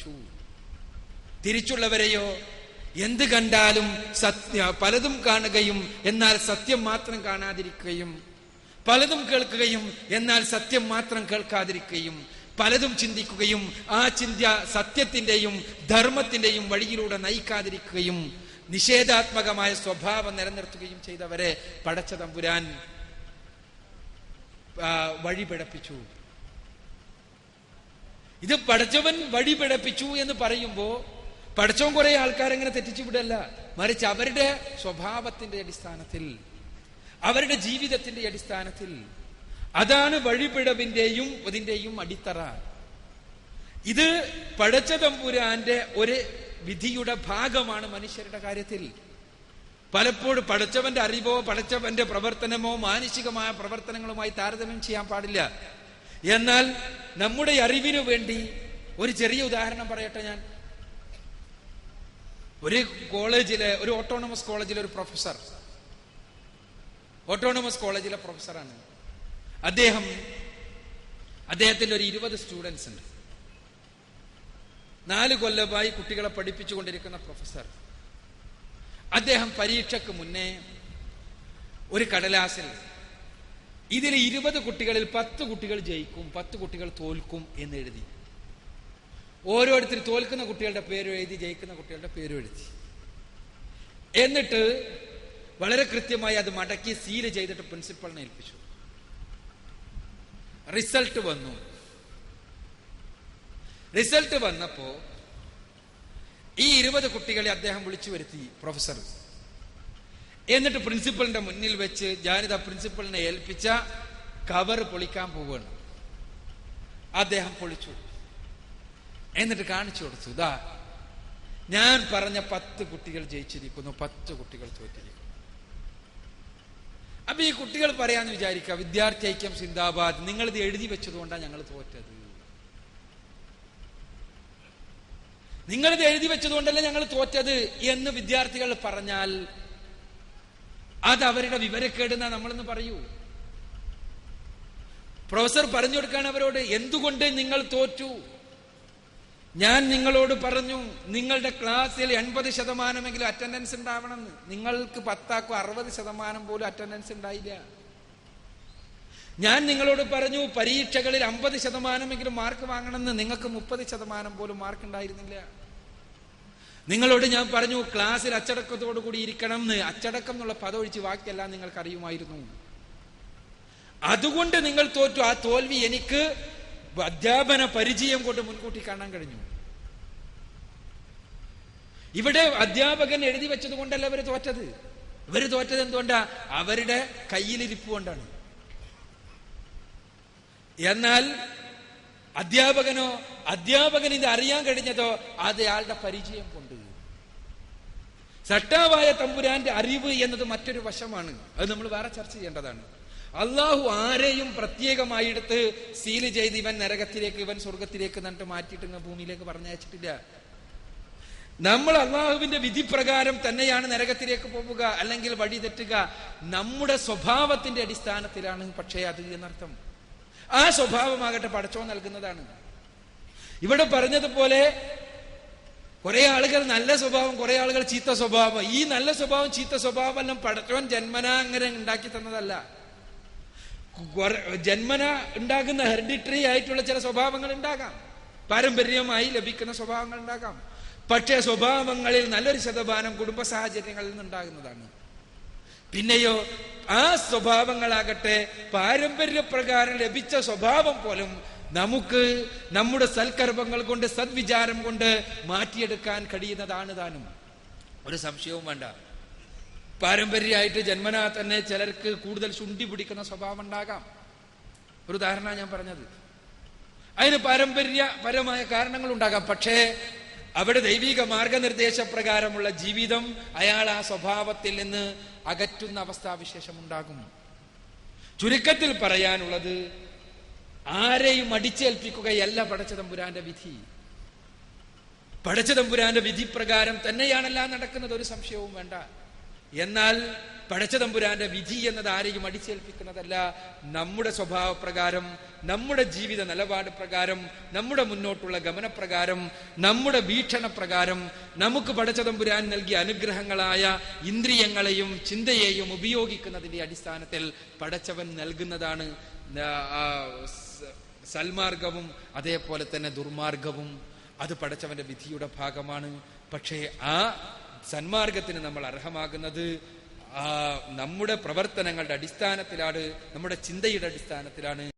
പഠിപ്പിച്ചു. തിരിച്ചുള്ളവരെയോ എന്ത് കണ്ടാലും പലതും കാണുകയും എന്നാൽ സത്യം മാത്രം കാണാതിരിക്കുകയും, പലതും കേൾക്കുകയും എന്നാൽ സത്യം മാത്രം കേൾക്കാതിരിക്കുകയും, പലതും ചിന്തിക്കുകയും ആ ചിന്ത സത്യത്തിന്റെയും ധർമ്മത്തിന്റെയും വഴിയിലൂടെ നയിക്കാതിരിക്കുകയും നിഷേധാത്മകമായ സ്വഭാവം നിലനിർത്തുകയും ചെയ്തവരെ പടച്ച തമ്പുരാൻ വഴിപിഴപ്പിച്ചു. ഇത് പടച്ചവൻ വഴിപിഴപ്പിച്ചു എന്ന് പറയുമ്പോ പടച്ചവൻ കുറെ ആൾക്കാരെങ്ങനെ തെറ്റിച്ചു വിടല്ല, മറിച്ച് അവരുടെ സ്വഭാവത്തിന്റെ അടിസ്ഥാനത്തിൽ, അവരുടെ ജീവിതത്തിന്റെ അടിസ്ഥാനത്തിൽ. അതാണ് വഴിപിഴവിന്റെയും അതിന്റെയും അടിത്തറ. ഇത് പടച്ച തമ്പുരാന്റെ ഒരു വിധിയുടെ ഭാഗമാണ് മനുഷ്യരുടെ കാര്യത്തിൽ. പലപ്പോഴും പടച്ചവന്റെ അറിവോ പടച്ചവന്റെ പ്രവർത്തനമോ മാനുഷികമായ പ്രവർത്തനങ്ങളുമായി താരതമ്യം ചെയ്യാൻ പാടില്ല. എന്നാൽ നമ്മുടെ അറിവിനു വേണ്ടി ഒരു ചെറിയ ഉദാഹരണം പറയട്ടെ. ഞാൻ ഒരു കോളേജിലെ, ഒരു ഓട്ടോണമസ് കോളേജിലെ ഒരു പ്രൊഫസർ, ഓട്ടോണമസ് കോളേജിലെ പ്രൊഫസറാണ്. അദ്ദേഹത്തിന്റെ ഒരു 20 സ്റ്റുഡൻസ് ഉണ്ട്. 4 കൊല്ലമായി കുട്ടികളെ പഠിപ്പിച്ചുകൊണ്ടിരിക്കുന്ന പ്രൊഫസർ. അദ്ദേഹം പരീക്ഷയ്ക്ക് മുന്നേ ഒരു കടലാസിൽ ഇതിൽ 20 കുട്ടികളിൽ 10 കുട്ടികൾ ജയിക്കും, 10 കുട്ടികൾ തോൽക്കും എന്ന് എഴുതി. ഓരോരുത്തർ തോൽക്കുന്ന കുട്ടികളുടെ പേരും എഴുതി, ജയിക്കുന്ന കുട്ടികളുടെ പേരും എഴുതി. എന്നിട്ട് വളരെ കൃത്യമായി അത് മടക്കി സീൽ ചെയ്തിട്ട് പ്രിൻസിപ്പളിനെ ഏൽപ്പിച്ചു. റിസൾട്ട് വന്നപ്പോ ഈ 20 കുട്ടികളെ അദ്ദേഹം വിളിച്ചു വരുത്തി പ്രൊഫസർ. എന്നിട്ട് പ്രിൻസിപ്പളിന്റെ മുന്നിൽ വെച്ച് ഞാനിതാ പ്രിൻസിപ്പളിനെ ഏൽപ്പിച്ച കവർ പൊളിക്കാൻ പോവുകയാണ്. അദ്ദേഹം പൊളിച്ചു. എന്നിട്ട് കാണിച്ചു കൊടുത്തു, ഇതാ ഞാൻ പറഞ്ഞ 10 കുട്ടികൾ ജയിച്ചിരിക്കുന്നു, 10 കുട്ടികൾ തോറ്റിരിക്കുന്നു. അപ്പൊ ഈ കുട്ടികൾ പറയാന്ന് വിചാരിക്കുക, വിദ്യാർത്ഥി ഐക്യം സിന്ദാബാദ്, നിങ്ങൾ ഇത് എഴുതി വെച്ചതുകൊണ്ടാണ് ഞങ്ങൾ തോറ്റത്, നിങ്ങളിത് എഴുതി വെച്ചതുകൊണ്ടല്ലേ ഞങ്ങൾ തോറ്റത് എന്ന് വിദ്യാർത്ഥികൾ പറഞ്ഞാൽ അത് അവരുടെ വിവരക്കേടുന്ന നമ്മളെന്ന് പറയൂ. പ്രൊഫസർ പറഞ്ഞു കൊടുക്കാൻ അവരോട്, എന്തുകൊണ്ട് നിങ്ങൾ തോറ്റു? ഞാൻ നിങ്ങളോട് പറഞ്ഞു നിങ്ങളുടെ ക്ലാസ്സിൽ 80% അറ്റൻഡൻസ് ഉണ്ടാവണമെന്ന്. നിങ്ങൾക്ക് 10 60% പോലും അറ്റൻഡൻസ് ഉണ്ടായില്ല. ഞാൻ നിങ്ങളോട് പറഞ്ഞു പരീക്ഷകളിൽ 50% മാർക്ക് വാങ്ങണമെന്ന്. നിങ്ങൾക്ക് 30% പോലും മാർക്ക് ഉണ്ടായിരുന്നില്ല. നിങ്ങളോട് ഞാൻ പറഞ്ഞു ക്ലാസ്സിൽ അച്ചടക്കത്തോടു കൂടി ഇരിക്കണം എന്ന്. അച്ചടക്കം എന്നുള്ള പദം ഒഴിച്ച് ബാക്കിയെല്ലാം നിങ്ങൾക്ക് അറിയുമായിരുന്നു. അതുകൊണ്ട് നിങ്ങൾ തോറ്റു. ആ തോൽവി എനിക്ക് അധ്യാപന പരിചയം കൊണ്ട് മുൻകൂട്ടി കാണാൻ കഴിഞ്ഞു. ഇവിടെ അധ്യാപകൻ എഴുതി വെച്ചത് കൊണ്ടല്ല ഇവര് തോറ്റത്. ഇവര് തോറ്റത് എന്തുകൊണ്ടാ? അവരുടെ കയ്യിലിരിപ്പ് കൊണ്ടാണ്. എന്നാൽ അധ്യാപകൻ ഇത് അറിയാൻ കഴിഞ്ഞതോ അത് അയാളുടെ പരിചയം കൊണ്ട്. സട്ടാവായ തമ്പുരാന്റെ അറിവ് എന്നത് മറ്റൊരു വശമാണ്. അത് നമ്മൾ വേറെ ചർച്ച ചെയ്യേണ്ടതാണ്. അള്ളാഹു ആരെയും പ്രത്യേകമായി എടുത്ത് സീല് ചെയ്ത് ഇവൻ നരകത്തിലേക്ക് ഇവൻ സ്വർഗത്തിലേക്ക് എന്നിട്ട് മാറ്റിയിട്ട് ഭൂമിയിലേക്ക് പറഞ്ഞയച്ചിട്ടില്ല. നമ്മൾ അള്ളാഹുവിന്റെ വിധി പ്രകാരം തന്നെയാണ് നരകത്തിലേക്ക് പോവുക, അല്ലെങ്കിൽ വഴി തെറ്റുക. നമ്മുടെ സ്വഭാവത്തിന്റെ അടിസ്ഥാനത്തിലാണ് പക്ഷേ അത് എന്നർത്ഥം. ആ സ്വഭാവമാകട്ടെ പടച്ചോൻ നൽകുന്നതാണ്. ഇവിടെ പറഞ്ഞതുപോലെ കുറെ ആളുകൾ നല്ല സ്വഭാവം, കുറെ ആളുകൾ ചീത്ത സ്വഭാവം. ഈ നല്ല സ്വഭാവം ചീത്ത സ്വഭാവം എല്ലാം പടച്ചോൻ ജന്മനാ അങ്ങനെ ഉണ്ടാക്കി തന്നതല്ല. ജന്മന ഉണ്ടാകുന്ന ഹെറിഡിറ്ററി ആയിട്ടുള്ള ചില സ്വഭാവങ്ങൾ ഉണ്ടാകാം, പാരമ്പര്യമായി ലഭിക്കുന്ന സ്വഭാവങ്ങൾ ഉണ്ടാകാം. പക്ഷേ സ്വഭാവങ്ങളിൽ നല്ലൊരു ശതമാനം കുടുംബ സാഹചര്യങ്ങളിൽ നിന്നുണ്ടാകുന്നതാണ്. പിന്നെയോ ആ സ്വഭാവങ്ങളാകട്ടെ പാരമ്പര്യപ്രകാരം ലഭിച്ച സ്വഭാവം പോലും നമുക്ക് നമ്മുടെ സൽക്കർമ്മങ്ങൾ കൊണ്ട് സദ്വിചാരം കൊണ്ട് മാറ്റിയെടുക്കാൻ കഴിയുന്നതാണ് താനും. ഒരു സംശയവും വേണ്ട. പാരമ്പര്യമായിട്ട് ജന്മനാ തന്നെ ചിലർക്ക് കൂടുതൽ ശുണ്ഠി പിടിക്കുന്ന സ്വഭാവം ഉണ്ടാകാം. ഒരു ഉദാഹരണമാണ് ഞാൻ പറഞ്ഞത്. അതിന് പാരമ്പര്യപരമായ കാരണങ്ങൾ ഉണ്ടാകാം. പക്ഷേ അവിടെ ദൈവിക മാർഗനിർദ്ദേശപ്രകാരമുള്ള ജീവിതം അയാൾ ആ സ്വഭാവത്തിൽ നിന്ന് അകറ്റുന്ന അവസ്ഥാവിശേഷം ഉണ്ടാകും. ചുരുക്കത്തിൽ പറയാനുള്ളത്, ആരെയും അടിച്ചേൽപ്പിക്കുകയല്ല പടച്ചതമ്പുരാന്റെ വിധി. പടച്ചതമ്പുരാന്റെ വിധി പ്രകാരം തന്നെയാണെല്ലാം നടക്കുന്നത്, ഒരു സംശയവും വേണ്ട. എന്നാൽ പടച്ചതമ്പുരാന്റെ വിധി എന്നത് ആരെയും അടിച്ചേൽപ്പിക്കുന്നതല്ല. നമ്മുടെ സ്വഭാവപ്രകാരം, നമ്മുടെ ജീവിത നിലപാട് പ്രകാരം, നമ്മുടെ മുന്നോട്ടുള്ള ഗമനപ്രകാരം, നമ്മുടെ വീക്ഷണപ്രകാരം നമുക്ക് പടച്ചതമ്പുരാൻ നൽകിയ അനുഗ്രഹങ്ങളായ ഇന്ദ്രിയങ്ങളെയും ചിന്തയെയും ഉപയോഗിക്കുന്നതിന്റെ അടിസ്ഥാനത്തിൽ പടച്ചവൻ നൽകുന്നതാണ് സൽമാർഗവും അതേപോലെ തന്നെ ദുർമാർഗവും. അത് പടച്ചവന്റെ വിധിയുടെ ഭാഗമാണ്. പക്ഷേ ആ സന്മാർഗത്തിന് നമ്മൾ അർഹമാകുന്നത് നമ്മുടെ പ്രവർത്തനങ്ങളുടെ അടിസ്ഥാനത്തിലാണ്, നമ്മുടെ ചിന്തയുടെ അടിസ്ഥാനത്തിലാണ്.